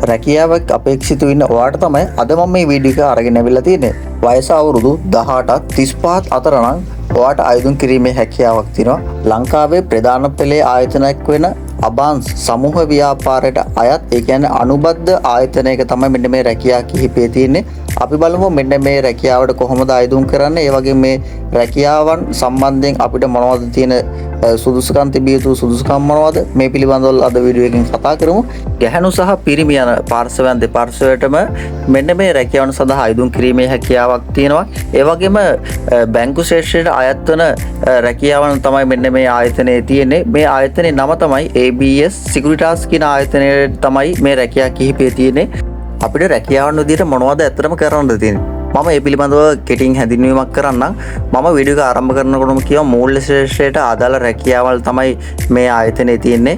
රැකියාවක් අපේක්ෂිත වෙන්න ඔයාට තමයි අද මම මේ වීඩියෝ එක අරගෙන අවිල්ලා තියෙන්නේ. වයස අවුරුදු 18ත් 35ත් අතර නම් ඔයාට අයදුම් කිරීමේ හැකියාවක් තියෙනවා. ලංකාවේ ප්‍රධාන පෙළේ ආයතනයක් වෙන අබාන්ස් සමූහ ව්‍යාපාරයට අයත් ඒ කියන්නේ අනුබද්ධ ආයතනයක තමයි මෙන්න මේ රැකියාව කිහිපේ තියෙන්නේ. අපි බලමු මෙන්න මේ රැකියාවට කොහොමද අයදුම් කරන්නේ. ඒ වගේ මේ රැකියාවන් සම්බන්ධයෙන් අපිට මොනවද තියෙන සුදුසුකම් තිබිය යුතු සුදුසුකම් මොනවද මේ පිළිබඳව අද වීඩියෝ එකෙන් කතා කරමු. ගැහැණු සහ පිරිමි යන පාර්ශවයන් දෙපාර්ශවයටම මෙන්න මේ රැකියාවන් සඳහා අයදුම් කිරීමේ හැකියාවක් තියෙනවා. ඒ වගේම බැංකු ශේෂ්ත්‍රයට අයත් වන රැකියාවන් තමයි මෙන්න මේ ආයතනයේ තියෙන්නේ. මේ ආයතනයේ නම තමයි ABS Securitas කියන ආයතනයේ තමයි මේ රැකියාව කිහිපය තියෙන්නේ. අපිට රැකියාවන් විදිහට මොනවද ඇත්තටම කරන්නද තියෙන්නේ? මම මේ පිළිබඳව කෙටින් හැඳින්වීමක් කරන්නම්. මම වීඩියෝ එක ආරම්භ කරනකොටම කියවා මූල්‍ය ශ්‍රේෂ්ඨයට අදාළ රැකියාවල් තමයි මේ ආයතනයේ තියෙන්නේ.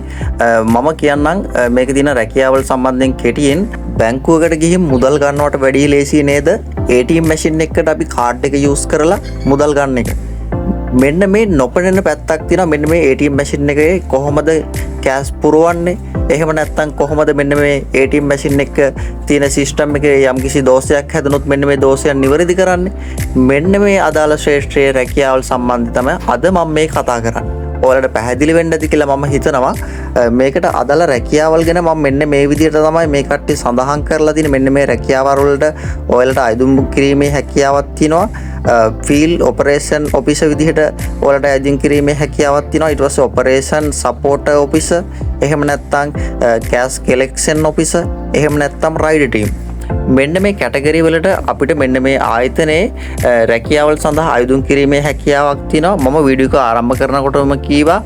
මම කියන්නම් මේකේ තියෙන රැකියාවල් සම්බන්ධයෙන් කෙටියෙන්. බැංකුවකට ගිහින් මුදල් ගන්නවට වැඩිය ලේසි නේද ATM මැෂින් එකකට අපි කාඩ් එක යූස් කරලා මුදල් ගන්න එක. මෙන්න මේ නොපෙනෙන පැත්තක් තියෙනවා. මෙන්න මේ ATM මැෂින් එකේ කොහොමද කෑෂ් පුරවන්නේ, එහෙම නැත්නම් කොහොමද මෙන්න මේ ATM මැෂින් එක තියෙන සිස්ටම් එකේ යම්කිසි දෝෂයක් හැදුනොත් මෙන්න මේ දෝෂයන් නිවැරදි කරන්නේ. මෙන්න මේ අදාළ ශ්‍රේෂ්ඨයේ රැකියාවල් සම්බන්ධව තමයි අද මම මේ කතා කරන්නේ. ඔයාලට පැහැදිලි වෙන්න ඇති කියලා මම හිතනවා. මේකට අදාළ රැකියාවල් ගැන මම මෙන්න මේ විදිහට තමයි මේ කට්ටිය සඳහන් කරලා තියෙන්නේ. මෙන්න මේ රැකියාවල් වලට ඔයාලට අයදුම් කිරීමේ හැකියාවක් තියෙනවා. ෆීල්ඩ් ඔපරේෂන් ඔෆිසර් විදිහට ඔයාලට අයදුම් කිරීමේ හැකියාවක් තියෙනවා. ඊට පස්සේ ඔපරේෂන් සපෝටර් ඔෆිසර්, එහෙම නැත්නම් කෑෂ් කලෙක්ෂන් ඔෆිසර්, එහෙම නැත්නම් රයිඩර් ටීම්. මෙන්න මේ කැටගරි වලට අපිට මෙන්න මේ ආයතනයේ රැකියාවල් සඳහා අයදුම් කිරීමේ හැකියාවක් තියෙනවා. මම වීඩියෝ එක ආරම්භ කරනකොටම කීවා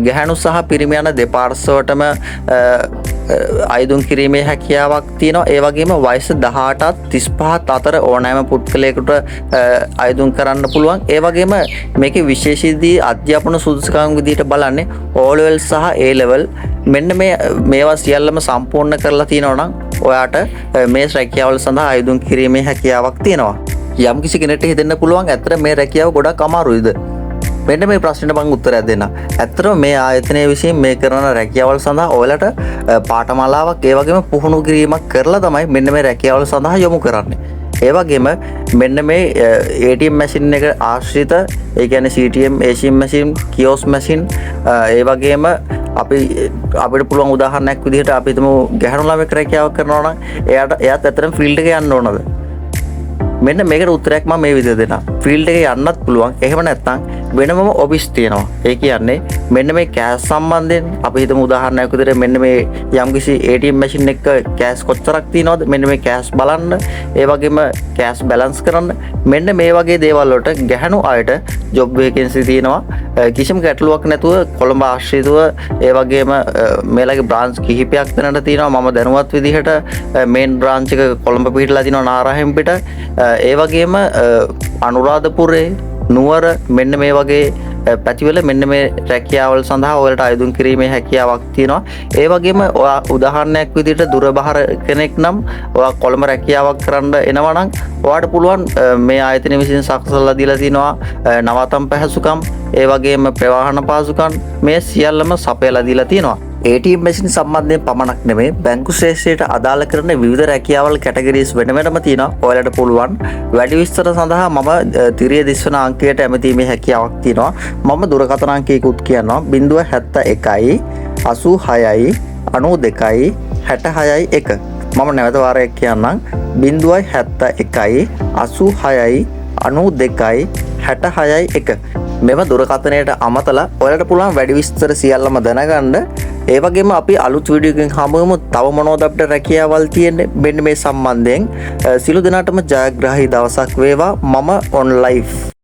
ගැහැණු සහ පිරිමි යන දෙපාර්ශ්වයටම අයදුම් කිරීමේ හැකියාවක් තියෙනවා. ඒ වගේම වයස 18ත් 35ත් අතර ඕනෑම පුද්ගලයෙකුට අයදුම් කරන්න පුළුවන්. ඒ වගේම මේකේ විශේෂීදී අධ්‍යාපන සුදුසුකම් විදිහට බලන්නේ O level සහ A level. මෙන්න මේවා සියල්ලම සම්පූර්ණ කරලා තියෙනවා නම් ඔයාට මේ රැකියාවල් සඳහා අයදුම් කිරීමේ හැකියාවක් තියෙනවා. යම් කිසි කෙනෙක්ට හිතෙන්න පුළුවන් ඇත්තට මේ රැකියාව ගොඩක් අමාරුයිද? මෙන්න මේ ප්‍රශ්නෙට මම උත්තරයක් දෙන්න. ඇත්තටම මේ ආයතනය විසින් මේ කරන රැකියාවල් සඳහා ඔයාලට පාඨමාලාවක් ඒ වගේම පුහුණු කිරීමක් කරලා තමයි මෙන්න මේ රැකියාවල් සඳහා යොමු කරන්නේ. ඒ වගේම මෙන්න මේ ATM මැෂින් එක ආශ්‍රිත ඒ කියන්නේ CTM, ATM මැෂින්, කියොස් මැෂින් ඒ වගේම අපිට පුළුවන් උදාහරණයක් විදිහට අපි හිතමු ගැහැණු ළමයෙක් රැකියාවක් කරනවා නම් එයාත් ඇත්තටම ෆීල්ඩ් එකේ යන්න ඕනද? මෙන්න මේකට උත්තරයක් මම මේ විදිහට දෙන්නම්. ෆීල්ඩ් එකේ යන්නත් පුළුවන්. එහෙම නැත්නම් වෙනමම ඔෆිස් තියෙනවා. ඒ කියන්නේ මෙන්න මේ කෑෂ් සම්බන්ධයෙන් අපි හිතමු උදාහරණයක් විදිහට මෙන්න මේ යම්කිසි ATM මැෂින් එක කෑෂ් කොච්චරක් තියෙනවද මෙන්න මේ කෑෂ් බලන්න, ඒ වගේම කෑෂ් බැලන්ස් කරන්න. මෙන්න මේ වගේ දේවල් වලට ගැහැණු අයට ජොබ් වේකන්සි තියෙනවා. කිසිම ගැටලුවක් නැතුව කොළඹ ආශ්‍රිතව ඒ වගේම මේලගේ බ්‍රාන්ච් කිහිපයක් තැනට තියෙනවා. මම දැනුවත් විදිහට මේන් බ්‍රාන්ච් එක කොළඹ පිහිටලා තියෙනවා නාරහෙම් පිට. ඒ වගේම අනුරාධපුරේ, නුවර මෙන්න මේ වගේ පැතිවල මෙන්න මේ රැකියාවල් සඳහා ඔයාලට අයදුම් කිරීමේ හැකියාවක් තියෙනවා. ඒ වගේම ඔයා උදාහරණයක් විදිහට දුරබහර කෙනෙක් නම් ඔයා කොළඹ රැකියාවක් කරන්න එනවා නම් ඔයාට පුළුවන් මේ ආයතනය විසින් සකසලා දීලා තිනවා නවතම් පහසුකම්, ඒ වගේම ප්‍රවාහන පහසුකම් මේ සියල්ලම සපයලා දීලා තියෙනවා. ATM මැෂින් සම්බන්ධයෙන් පමණක් නෙමෙයි බැංකු ශ්‍රේෂ්ඨයට අදාළ කරන විවිධ රැකියාවල් කැටගරිස් වෙනම තියෙනවා. ඔයාලට පුළුවන් වැඩි විස්තර සඳහා මම තිරිය දිස්වන අංකයට ඇමතීමේ හැකියාවක් තියෙනවා. මම දුරකථන අංකයකුත් කියනවා 071 86යි 92යි 66යි 1. මම නැවත වාරයක් කියන්නම් 071 86යි 92යි 66යි 1. මෙම දුරකථනයට අමතලා ඔයාලට පුළුවන් වැඩි විස්තර සියල්ලම දැනගන්න. ඒ වගේම අපි අලුත් වීඩියෝ එකකින් හමුවෙමු. තව මොනවද අපිට රැකියාවල් තියෙන්නේ මෙන්න මේ සම්බන්ධයෙන්. සියලු දෙනාටම ජයග්‍රාහී දවසක් වේවා. මම on live